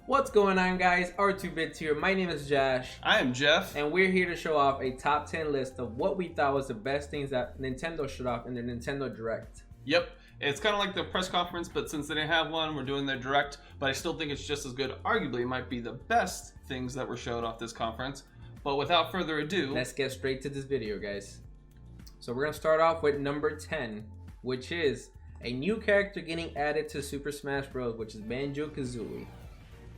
What's going on, guys? R2Bits here. My name is Josh. I am Jeff. And we're here to show off a top 10 list of what we thought was the best things that Nintendo showed off in their Nintendo Direct. Yep. It's kind of like the press conference, but since they didn't have one, we're doing their Direct. But I still think it's just as good. Arguably, it might be the best things that were showed off this conference. But without further ado, let's get straight to this video, guys. So we're going to start off with number 10, which is a new character getting added to Super Smash Bros., which is Banjo-Kazooie.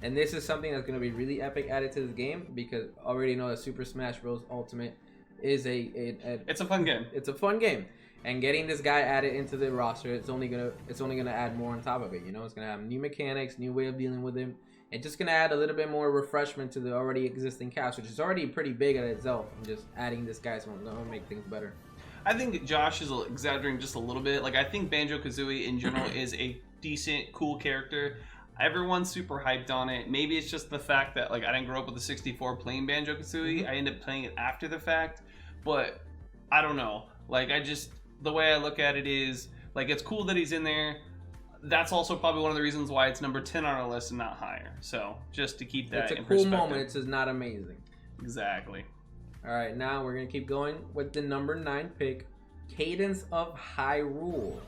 And this is something that's going to be really epic added to this game because I already know that Super Smash Bros. Ultimate is it's a fun game. It's a fun game, and getting this guy added into the roster, it's only gonna add more on top of it. You know, it's gonna have new mechanics, new way of dealing with him, and just gonna add a little bit more refreshment to the already existing cast, which is already pretty big at itself. And just adding this guy is gonna make things better. I think Josh is exaggerating just a little bit. Like, I think Banjo-Kazooie in general is a decent, cool character. Everyone's super hyped on it. Maybe it's just the fact that, like, I didn't grow up with the 64 playing Banjo-Kazooie. I ended up playing it after the fact. But I don't know. Like, the way I look at it is, like, it's cool that he's in there. That's also probably one of the reasons why it's number 10 on our list and not higher. So, just to keep that in perspective. It's a cool moment. It's just not amazing. Exactly. All right, now we're going to keep going with the number 9 pick, Cadence of Hyrule,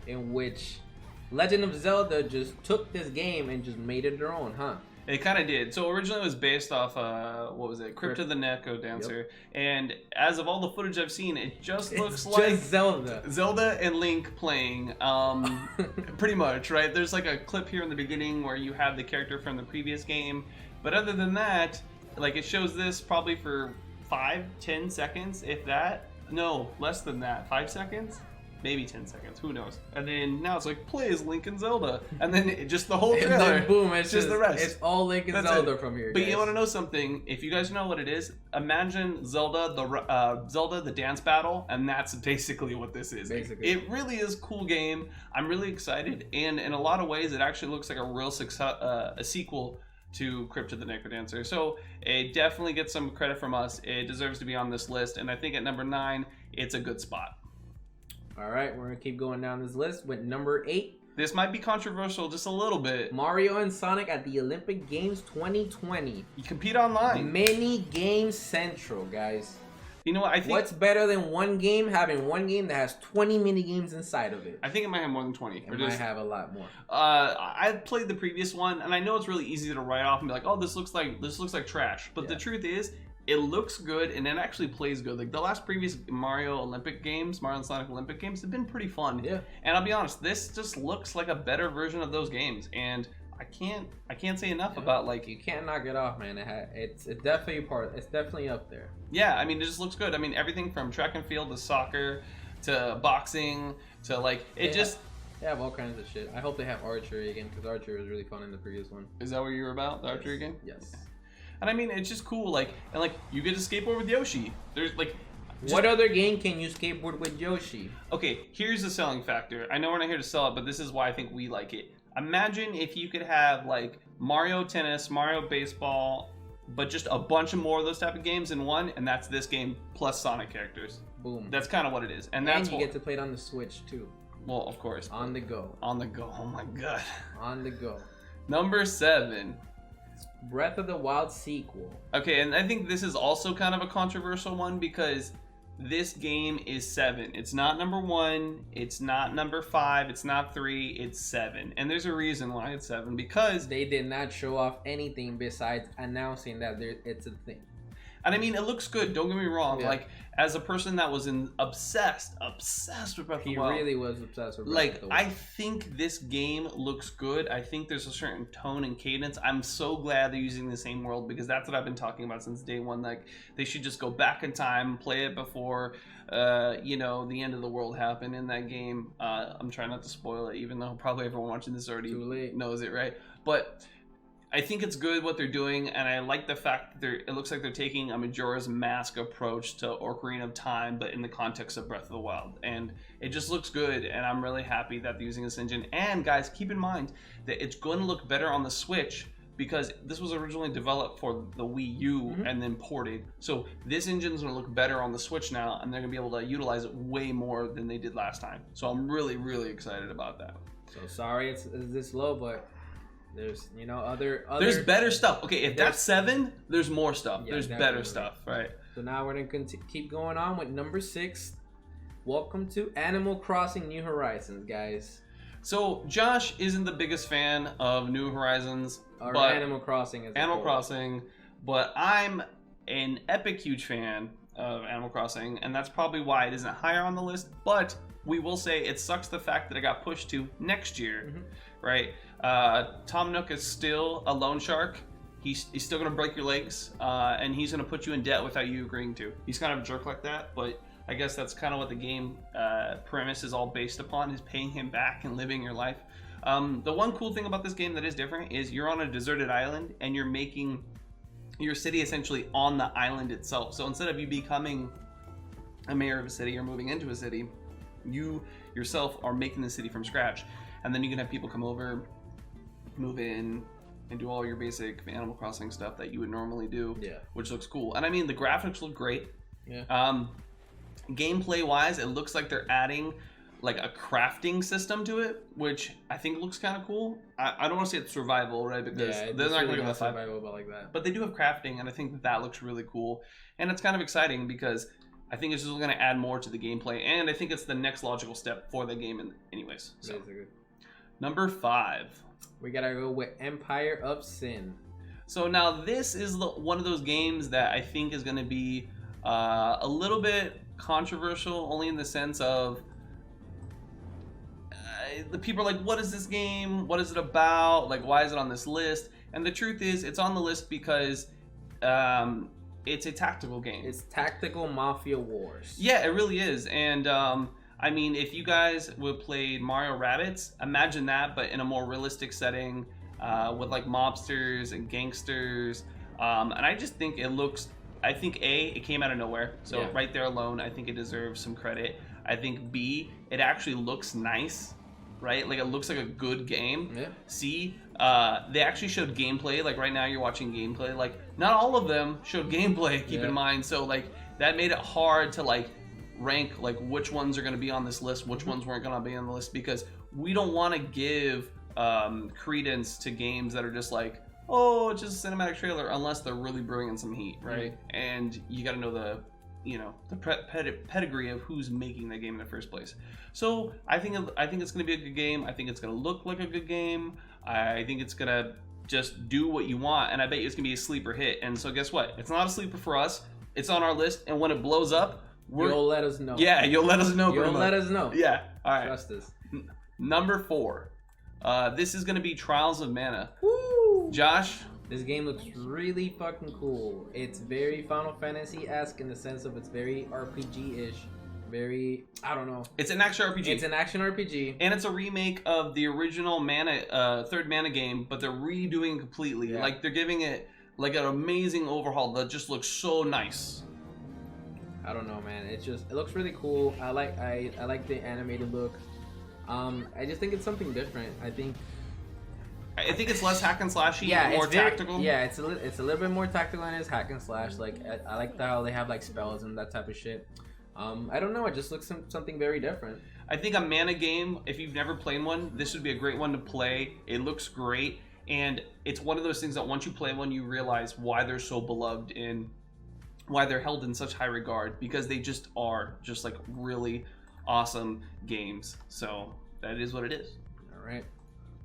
in which Legend of Zelda just took this game and just made it their own, huh? It kind of did. So originally it was based off, what was it? Crypt of the NecroDancer. Yep. And as of all the footage I've seen, it just looks like just Zelda. Zelda and Link playing, pretty much, right? There's like a clip here in the beginning where you have the character from the previous game. But other than that, like, it shows this probably for 5-10 seconds, if that. No, less than that. 5 seconds? Maybe 10 seconds, who knows? And then now it's like, play as Link and Zelda. And then just the whole trailer. And then boom, it's just the rest. It's all Link and Zelda from here, But guys. you want to know something? If you guys know what it is, imagine Zelda, the dance battle, and that's basically what this is. Basically. It really is a cool game. I'm really excited. And in a lot of ways, it actually looks like a real a sequel to Crypt of the NecroDancer. So it definitely gets some credit from us. It deserves to be on this list. And I think at number 9, it's a good spot. All right, we're going to keep going down this list with number 8. This might be controversial just a little bit. Mario and Sonic at the Olympic Games 2020. You compete online. Mini Game Central, guys. You know what? I think what's better than one game having one game that has 20 mini games inside of it? I think it might have more than 20. It might have a lot more. I played the previous one, and I know it's really easy to write off and be like, "Oh, this looks like trash." But the truth is, it looks good and it actually plays good. Like the last previous Mario and Sonic Olympic games have been pretty fun. Yeah. And I'll be honest, this just looks like a better version of those games. And I can't say enough about, like, you can't knock it off, man. It's definitely up there. Yeah, I mean, it just looks good. I mean, everything from track and field to soccer to boxing to, like, They have all kinds of shit. I hope they have archery again because archery was really fun in the previous one. Is that what you were about, the archery game? Yes. And I mean, it's just cool, like, and like, you get to skateboard with Yoshi. There's like, what other game can you skateboard with Yoshi? Okay, here's the selling factor. I know we're not here to sell it, but this is why I think we like it. Imagine if you could have, like, Mario Tennis, Mario Baseball, but just a bunch of more of those type of games in one, and that's this game plus Sonic characters. Boom. That's kind of what it is, and you get to play it on the Switch too. Well, of course. On the go. On the go. Oh my god. On the go. Number 7. Breath of the Wild sequel. Okay, and I think this is also kind of a controversial one because this game is 7. It's not number 1. It's not number 5. It's not 3. It's 7. And there's a reason why it's 7, because they did not show off anything besides announcing that it's a thing. And I mean, it looks good. Don't get me wrong. Yeah. Like, as a person that was obsessed with Breath of the Wild. He really was obsessed with Breath of the Wild. I think this game looks good. I think there's a certain tone and cadence. I'm so glad they're using the same world because that's what I've been talking about since day one. Like, they should just go back in time, play it before, the end of the world happened in that game. I'm trying not to spoil it, even though probably everyone watching this already knows it, right? But I think it's good what they're doing, and I like the fact that it looks like they're taking a Majora's Mask approach to Ocarina of Time, but in the context of Breath of the Wild. And it just looks good, and I'm really happy that they're using this engine. And guys, keep in mind that it's going to look better on the Switch because this was originally developed for the Wii U and then ported. So this engine's going to look better on the Switch now, and they're going to be able to utilize it way more than they did last time. So I'm really, really excited about that. So sorry it's this low, but There's other. There's better stuff. Okay, if There's- that's 7, there's more stuff. Yeah, There's definitely. better stuff, right? So now we're gonna keep going on with number 6. Welcome to Animal Crossing: New Horizons, guys. So Josh isn't the biggest fan of New Horizons, Or but Animal Crossing as a Animal whole. Crossing, but I'm an epic huge fan of Animal Crossing, and that's probably why it isn't higher on the list. But we will say it sucks the fact that it got pushed to next year, right? Tom Nook is still a loan shark. He's still gonna break your legs, and he's gonna put you in debt without you agreeing to. He's kind of a jerk like that, but I guess that's kind of what the game premise is all based upon, is paying him back and living your life. The one cool thing about this game that is different is you're on a deserted island and you're making your city essentially on the island itself. So instead of you becoming a mayor of a city or moving into a city, you yourself are making the city from scratch. And then you can have people come over, move in, and do all your basic Animal Crossing stuff that you would normally do, which looks cool. And I mean, the graphics look great. Gameplay wise, it looks like they're adding like a crafting system to it, which I think looks kind of cool. I don't want to say it's survival, right? Because they're not going to go survival, but like that. But they do have crafting, and I think that looks really cool. And it's kind of exciting because I think it's just going to add more to the gameplay, and I think it's the next logical step for the game anyways. So. Number 5. We gotta go with Empire of Sin. So now this is one of those games that I think is going to be a little bit controversial, only in the sense of the people are like, what is this game? What is it about? Like, why is it on this list? And the truth is, it's on the list because it's a tactical game. It's Tactical Mafia Wars. Yeah, it really is. And I mean, if you guys would play Mario Rabbids, imagine that, but in a more realistic setting with like mobsters and gangsters. And I just think it looks, I think it came out of nowhere. So right there alone, I think it deserves some credit. I think B, it actually looks nice, right? Like it looks like a good game. C, they actually showed gameplay. Like right now you're watching gameplay. Like not all of them showed gameplay, keep in mind. So like that made it hard to like rank like which ones are going to be on this list, which ones weren't going to be on the list, because we don't want to give credence to games that are just like, oh, it's just a cinematic trailer, unless they're really bringing some heat, right? And you got to know the pedigree of who's making that game in the first place. So I think it's going to be a good game. I think it's going to look like a good game. I think it's going to just do what you want, and I bet you it's going to be a sleeper hit. And so guess what? It's not a sleeper for us. It's on our list, and when it blows up, you'll let us know. Yeah, you'll let us know. You'll let us know. Yeah. All right. Trust us. Number 4. This is going to be Trials of Mana. Woo! Josh? This game looks really fucking cool. It's very Final Fantasy-esque in the sense of it's very RPG-ish. Very, I don't know. It's an action RPG. It's an action RPG. And it's a remake of the original Mana, third Mana game, but they're redoing it completely. Yeah. Like, they're giving it like an amazing overhaul that just looks so nice. I don't know, man. It looks really cool. I like the animated look. I just think it's something different. I think it's less hack and slashy, more tactical. Yeah, it's a little bit more tactical than it is hack and slash. Like I like how they have like spells and that type of shit. I don't know. It just looks something very different. I think a Mana game, if you've never played one, this would be a great one to play. It looks great, and it's one of those things that once you play one, you realize why they're so beloved and why they're held in such high regard, because they just are just like really awesome games. So that is what it is. All right.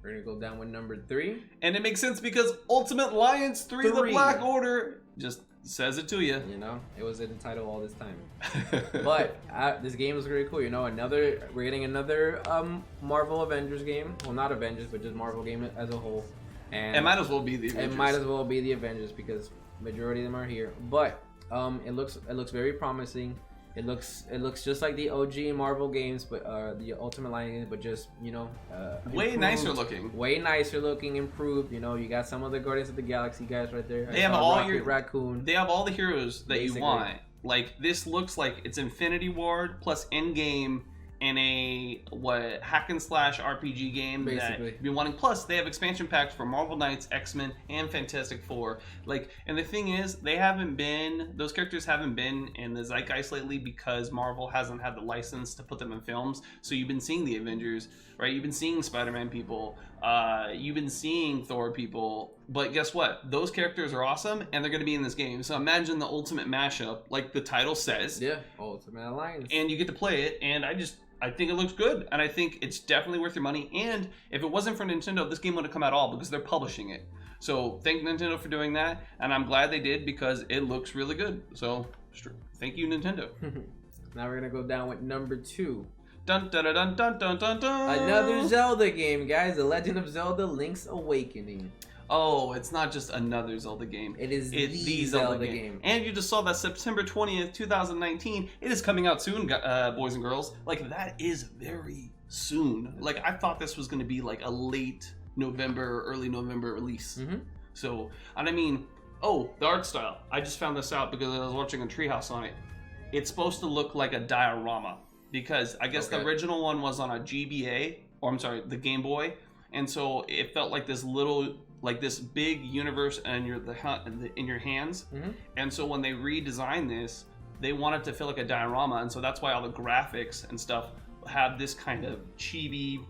We're gonna go down with number 3. And it makes sense because Ultimate Alliance 3: The Black Order just says it to you. You know, it was in the title all this time. But this game is really cool. You know, we're getting another Marvel Avengers game. Well, not Avengers, but just Marvel game as a whole. And it might as well be the Avengers. It might as well be the Avengers because majority of them are here. But it looks very promising. It looks just like the OG Marvel games, but the Ultimate Alliance, but just way improved, nicer looking. Way nicer looking, improved. You know, you got some of the Guardians of the Galaxy guys right there. They have all your Raccoon. They have all the heroes that you want. Like this looks like it's Infinity Ward plus Endgame in a hack and slash RPG game that you've been wanting. Plus, they have expansion packs for Marvel Knights, X-Men, and Fantastic Four. Like, and the thing is, those characters haven't been in the zeitgeist lately because Marvel hasn't had the license to put them in films. So you've been seeing the Avengers, right? You've been seeing Spider-Man people. You've been seeing Thor people, but guess what? Those characters are awesome, and they're going to be in this game. So imagine the ultimate mashup, like the title says. Yeah, Ultimate Alliance. And you get to play it, and I think it looks good, and I think it's definitely worth your money. And if it wasn't for Nintendo, this game wouldn't come at all because they're publishing it. So thank Nintendo for doing that, and I'm glad they did because it looks really good. So thank you, Nintendo. Now we're gonna go down with number 2. Dun dun dun dun dun dun dun. Another Zelda game, guys. The Legend of Zelda: Link's Awakening. Oh, it's not just another Zelda game. It's the Zelda game. And you just saw that September 20th, 2019. It is coming out soon, boys and girls. Like, that is very soon. Like, I thought this was going to be like a late November, early November release. Mm-hmm. So, and I mean, oh, the art style. I just found this out because I was watching a Treehouse on it. It's supposed to look like a diorama because I guess the original one was on a GBA, or I'm sorry, the Game Boy. And so it felt like this little, like this big universe in your hands. Mm-hmm. And so when they redesigned this, they wanted to feel like a diorama, and so that's why all the graphics and stuff have this kind of chibi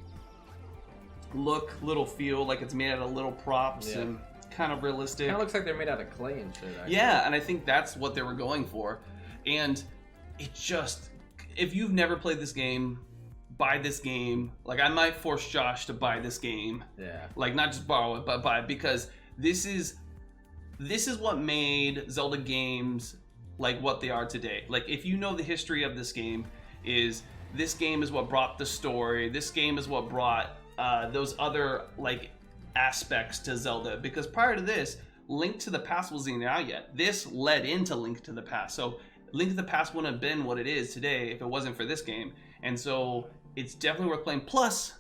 look, little feel, like it's made out of little props and kind of realistic. Kind of looks like they're made out of clay and shit. Actually. Yeah, and I think that's what they were going for. And it just, if you've never played this game, buy this game. Like, I might force Josh to buy this game. Yeah. Like, not just borrow it, but buy it, because this is what made Zelda games like what they are today. Like, if you know the history of this game, this game is what brought the story. This game is what brought those other like aspects to Zelda. Because prior to this, Link to the Past wasn't even out yet. This led into Link to the Past. So Link to the Past wouldn't have been what it is today if it wasn't for this game. And so it's definitely worth playing. Plus,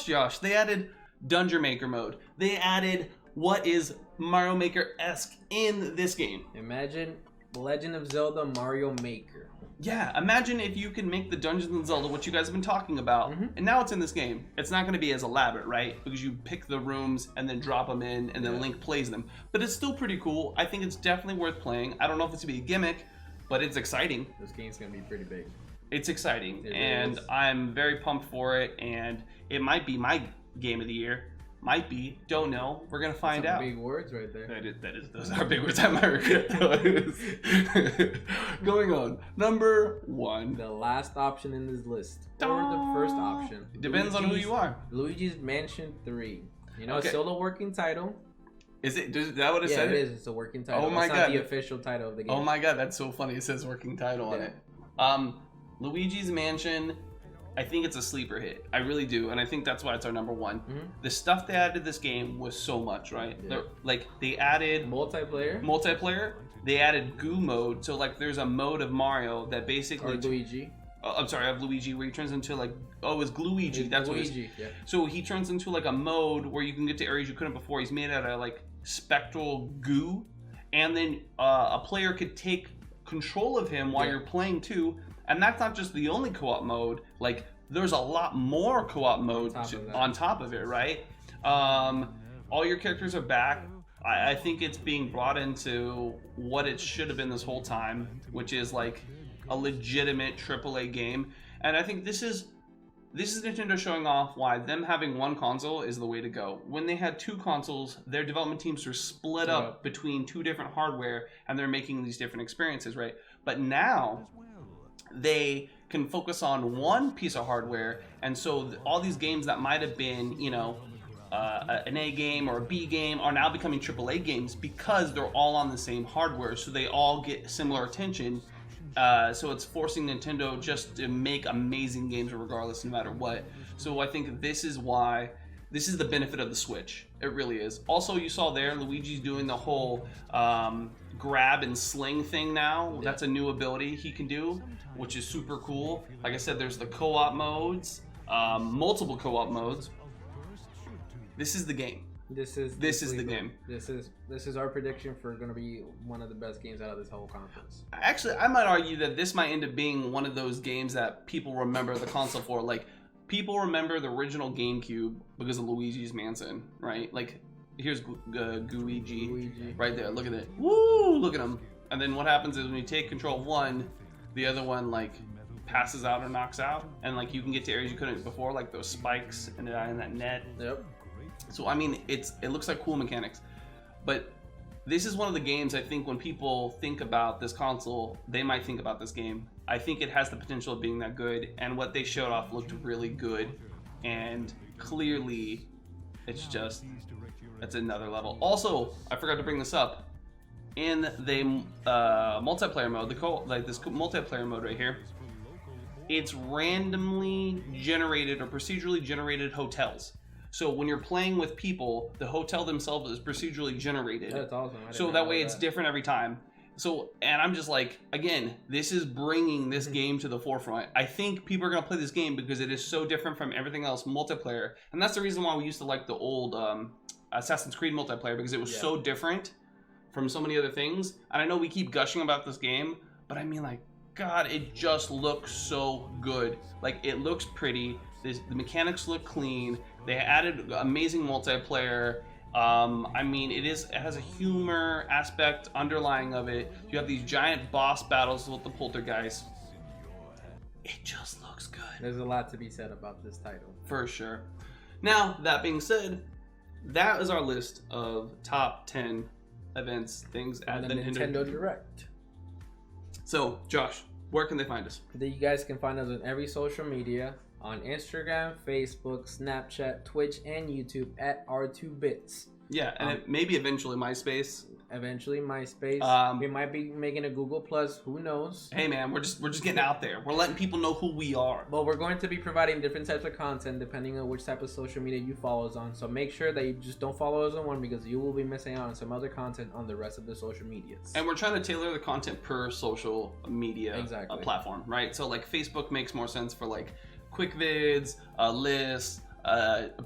Josh, they added Dungeon Maker mode. They added what is Mario Maker-esque in this game. Imagine Legend of Zelda Mario Maker. Yeah, imagine if you can make the Dungeons in Zelda, what you guys have been talking about, and now it's in this game. It's not going to be as elaborate, right? Because you pick the rooms and then drop them in, and then Link plays them. But it's still pretty cool. I think it's definitely worth playing. I don't know if it's going to be a gimmick, but it's exciting. This game's going to be pretty big. It's exciting, really and is. I'm very pumped for it, and it might be my game of the year. Might be. Don't know. We're going to find out. Big words right there. Those are big words. I might regret those. Going on. Number 1. The last option in this list. Or the first option. Depends on who you are. Luigi's Mansion 3. You know, it's still a working title. Is that what it said? Yeah, it is. It's a working title. Oh my it's God. not the official title of the game. Oh my God, that's so funny. It says working title on it. Luigi's Mansion, I think it's a sleeper hit. I really do, and I think that's why it's our number 1. Mm-hmm. The stuff they added to this game was so much, right? Yeah. They added multiplayer. They added goo mode, so like there's a mode of Mario that basically Or Luigi. I'm sorry, of Luigi, where he turns into like, it's Gluigi. That's what it is. Yeah. So he turns into like a mode where you can get to areas you couldn't before. He's made out of like spectral goo, and then a player could take control of him while you're playing too. And that's not just the only co-op mode. Like, there's a lot more co-op modes on top of it, right? All your characters are back. I think it's being brought into what it should have been this whole time, which is like a legitimate AAA game. And I think this is Nintendo showing off why them having one console is the way to go. When they had 2 consoles, their development teams were split up between 2 different hardware, and they're making these different experiences, right? But now they can focus on one piece of hardware, and so all these games that might have been, you know, an A game or a B game are now becoming AAA games because they're all on the same hardware, so they all get similar attention. So it's forcing Nintendo just to make amazing games regardless, no matter what. So I think this is the benefit of the Switch. It really is. Also, you saw there, Luigi's doing the whole grab and sling thing now. That's a new ability he can do, which is super cool. Like I said, there's the co-op modes, multiple co-op modes. This is the game. This is the game. This is our prediction for going to be one of the best games out of this whole conference. Actually, I might argue that this might end up being one of those games that people remember the console for. Like, people remember the original GameCube because of Luigi's Mansion, right? Like, here's Gooigi right there. Look at it. Woo! Look at him. And then what happens is when you take control of one, the other one like passes out or knocks out, and like you can get to areas you couldn't before, like those spikes and that net. Yep. So I mean, it looks like cool mechanics, but this is one of the games I think when people think about this console, they might think about this game. I think it has the potential of being that good, and what they showed off looked really good, and clearly it's another level. Also, I forgot to bring this up. In the multiplayer mode, this multiplayer mode right here, it's randomly generated or procedurally generated hotels. So when you're playing with people, the hotel themselves is procedurally generated. That's awesome. So that way it's different every time. So, and I'm just like, again, this is bringing this game to the forefront. I think people are going to play this game because it is so different from everything else multiplayer. And that's the reason why we used to like the old Assassin's Creed multiplayer, because it was so different from so many other things. And I know we keep gushing about this game, but I mean, like, God, it just looks so good. Like, it looks pretty. The mechanics look clean. They added amazing multiplayer. I mean, it has a humor aspect underlying of it. You have these giant boss battles with the poltergeist. It just looks good. There's a lot to be said about this title. For sure. Now, that being said, that is our list of top 10 events, things at the Nintendo Direct. So, Josh, where can they find us? You guys can find us on every social media, on Instagram, Facebook, Snapchat, Twitch, and YouTube at R2Bits. Yeah, and maybe eventually MySpace. Eventually MySpace. We might be making a Google Plus. Who knows? Hey man, we're just getting out there. We're letting people know who we are. But we're going to be providing different types of content depending on which type of social media you follow us on. So make sure that you just don't follow us on one, because you will be missing out on some other content on the rest of the social medias. And we're trying to tailor the content per social media platform, right? So like Facebook makes more sense for like quick vids, lists,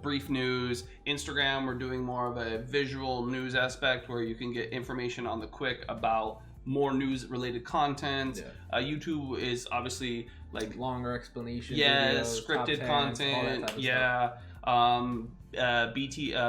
brief news. Instagram, we're doing more of a visual news aspect where you can get information on the quick about more news related content. YouTube is obviously like longer explanation videos, scripted 10s, content.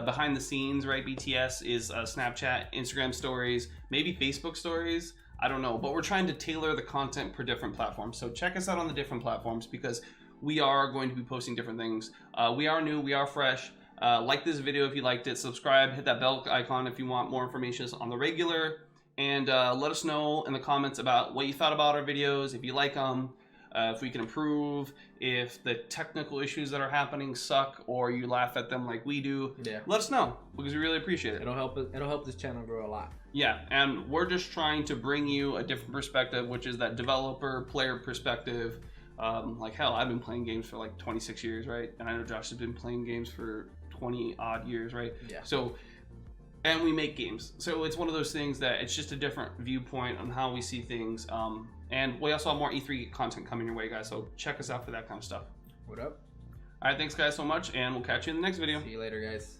Behind the scenes, right? BTS is Snapchat, Instagram stories, maybe Facebook stories. I don't know, but we're trying to tailor the content per different platforms. So check us out on the different platforms, because we are going to be posting different things. We are new, we are fresh. Like this video if you liked it, subscribe, hit that bell icon if you want more information on the regular, and let us know in the comments about what you thought about our videos, if you like them, if we can improve, if the technical issues that are happening suck or you laugh at them like we do. Let us know, because we really appreciate it. It'll help this channel grow a lot. Yeah, and we're just trying to bring you a different perspective, which is that developer player perspective. Like hell, I've been playing games for like 26 years, right? And I know Josh has been playing games for 20 odd years, right? Yeah. So, and we make games. So it's one of those things that it's just a different viewpoint on how we see things. And we also have more E3 content coming your way, guys. So check us out for that kind of stuff. What up? All right, thanks guys so much, and we'll catch you in the next video. See you later, guys.